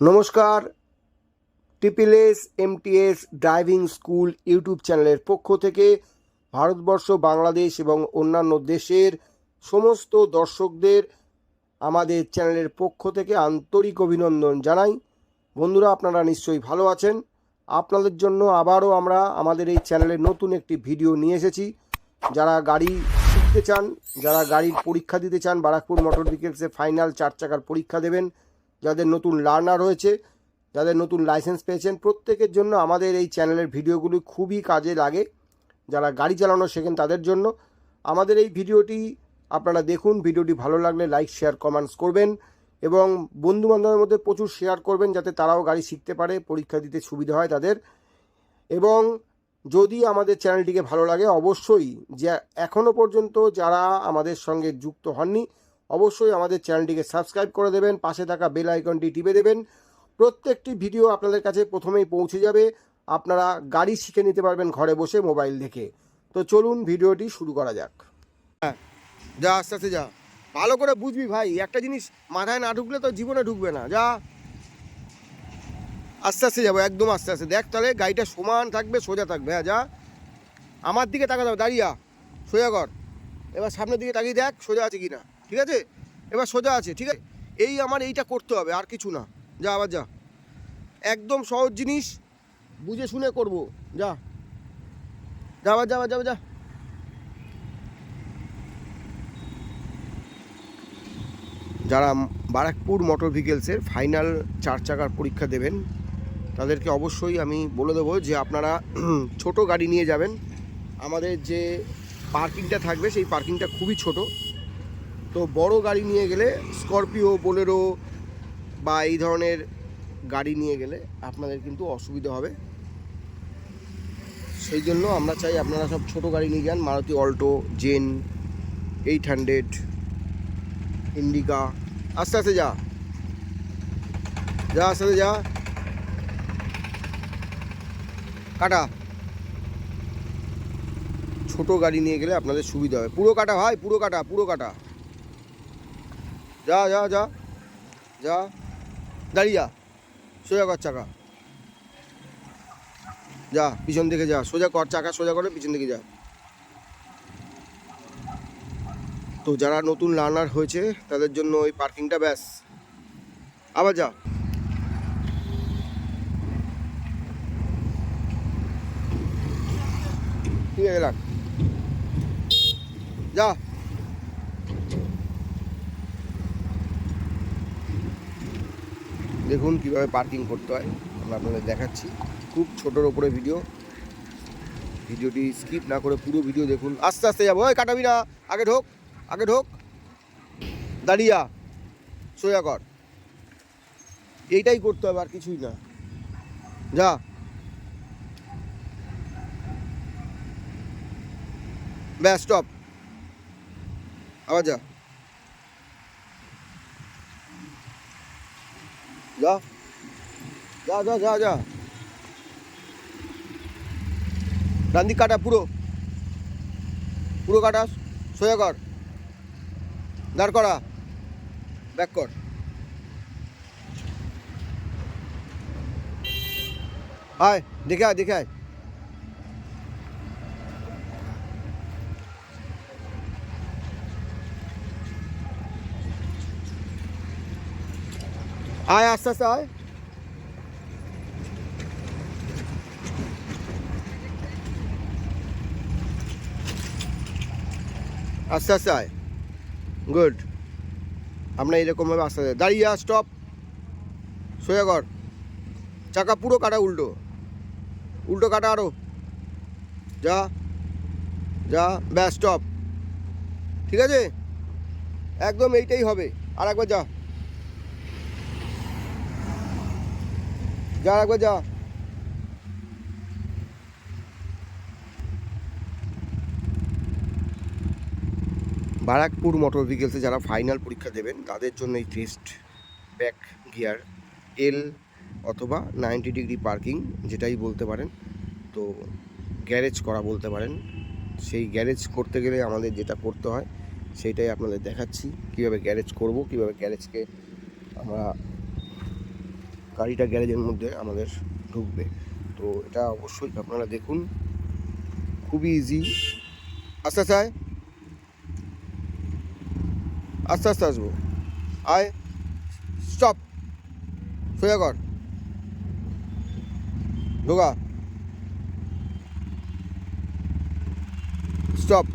নমস্কার, triple MTS driving school YouTube চ্যানেলের পক্ষ থেকে ভারতবর্ষ, বাংলাদেশ এবং অন্যান্য দেশের সমস্ত দর্শকদের আমাদের চ্যানেলের পক্ষ থেকে আন্তরিক অভিনন্দন জানাই। বন্ধুরা, আপনারা নিশ্চয়ই ভালো আছেন। আপনাদের জন্য আবারও আমরা আমাদের এই চ্যানেলে নতুন একটি ভিডিও নিয়ে এসেছি। যারা গাড়ি শিখতে চান, যারা গাড়ির পরীক্ষা দিতে চান, বারাকপুর মোটর ভেহিকেলসে ফাইনাল 4 চাকার পরীক্ষা দেবেন, যাদের নতুন লার্নার হয়েছে, যাদের নতুন লাইসেন্স পেয়েছেন, প্রত্যেকের জন্য আমাদের এই চ্যানেলের ভিডিওগুলি খুবই কাজে লাগে। যারা গাড়ি চালানো শেখেন তাদের জন্য আমাদের এই ভিডিওটি আপনারা দেখুন। ভিডিওটি ভালো লাগলে লাইক, শেয়ার, কমেন্টস করবেন এবং বন্ধুবান্ধবের মধ্যে প্রচুর শেয়ার করবেন, যাতে তারাও গাড়ি শিখতে পারে, পরীক্ষা দিতে সুবিধা হয় তাদের। এবং যদি আমাদের চ্যানেলটিকে ভালো লাগে, অবশ্যই যে এখনও পর্যন্ত যারা আমাদের সঙ্গে যুক্ত হননি, অবশ্যই আমাদের চ্যানেলটিকে সাবস্ক্রাইব করে দেবেন, পাশে থাকা বেল আইকনটি টিপে দেবেন। প্রত্যেকটি ভিডিও আপনাদের কাছে প্রথমেই পৌঁছে যাবে, আপনারা গাড়ি শিখে নিতে পারবেন ঘরে বসে মোবাইল দেখে। তো চলুন ভিডিওটি শুরু করা যাক। হ্যাঁ, যা আস্তে আস্তে যা, ভালো করে বুঝবি ভাই, একটা জিনিস মাথায় না ঢুকলে তো জীবনে ঢুকবে না। যা আস্তে আস্তে যাবো, একদম আস্তে আস্তে। দেখ তাহলে গাড়িটা সমান থাকবে, সোজা থাকবে। হ্যাঁ যা, আমার দিকে তাকা যাবে, দাঁড়িয়ে সোজা কর। এবার সামনের দিকে তাকিয়ে দেখ সোজা আছে কি না। ঠিক আছে, এবার সোজা আছে। ঠিক আছে, এই আমার এইটা করতে হবে, আর কিছু না। যা আবার যা, একদম সহজ জিনিস, বুঝে শুনে করবো। যা যা আবার যা, আবার যা, যা। যারা বারাকপুর মোটর ভেহিকেলসের ফাইনাল 4 চাকার পরীক্ষা দেবেন, তাদেরকে অবশ্যই আমি বলে দেবো যে আপনারা ছোট গাড়ি নিয়ে যাবেন। আমাদের যে পার্কিংটা থাকবে সেই পার্কিংটা খুবই ছোট। তো বড় গাড়ি নিয়ে গেলে, স্করপিও, বোলেরো বা এই ধরনের গাড়ি নিয়ে গেলে আপনাদের কিন্তু অসুবিধা হবে। সেই জন্য আমরা চাই আপনারা সব ছোট গাড়ি নিয়ে যান। Maruti Alto, Zen, 800, Indica. আস্তে আস্তে যা, যা আস্তে আস্তে যা, কাটা। ছোট গাড়ি নিয়ে গেলে আপনাদের সুবিধা হবে। পুরো কাটা ভাই, পুরো কাটা, পুরো কাটা। যা যা যা যা, দাঁড়িয়ে যা, সোজা কর চাকা। যা পিছন দিকে যা, সোজা কর চাকা, সোজা করে পিছন দিকে যা। তো যারা নতুন লার্নার হয়েছে তাদের জন্য ওই পার্কিংটা ব্যাস। আবার যা, ঠিক আছে, রাখ, যা। দেখুন কীভাবে পার্কিং করতে হয়, আমরা আপনাদের দেখাচ্ছি। খুব ছোটোর ওপরে ভিডিওটি স্কিপ না করে পুরো ভিডিও দেখুন। আস্তে আস্তে যাবো, ওই কাটাবি না, আগে ঢোক, আগে ঢোক, দাঁড়িয়া, সোজা কর। এইটাই করতে হবে, আর কিছুই না। যা, ব্যাস, স্টপ। আবার যা, যা যা যা যা যা, ডান দিক কাটা, পুরো পুরো কাটা, সোজা কর, দাঁড় করা, ব্যাক কর। আয়, দেখে আয়, দেখে আয়। আয় আস্তে আস্তে আয়। আস্তে আস্তে আয়, গুড। আমরা এরকমভাবে আস্তে আস্তে দাঁড়িয়ে, স্টপ, সোজা কর, চাকা পুরো কাটা, উল্টো উল্টো কাটা, আরও যা যা, ব্যাস, স্টপ। ঠিক আছে, একদম এইটাই হবে। আর একবার যা, যা একবার যা। বারাকপুর মোটর ভেহিকেলসে যারা ফাইনাল পরীক্ষা দেবেন তাদের জন্য এই টেস্ট ব্যাক গিয়ার এল অথবা 90 ডিগ্রি পার্কিং, যেটাই বলতে পারেন। তো গ্যারেজ করা বলতে পারেন। সেই গ্যারেজ করতে গেলে আমাদের যেটা করতে হয় সেইটাই আপনাদের দেখাচ্ছি, কীভাবে গ্যারেজ করব, কীভাবে গ্যারেজকে আমরা গাড়িটা গ্যারেজের মধ্যে আমাদের ঢুকবে। তো এটা অবশ্যই আপনারা দেখুন, খুবই ইজি। আস্তে আস্তে আয়, আস্তে আস্তে আসবো, আয়, স্টপ, সোজা কর, ঢোকা, স্টপ।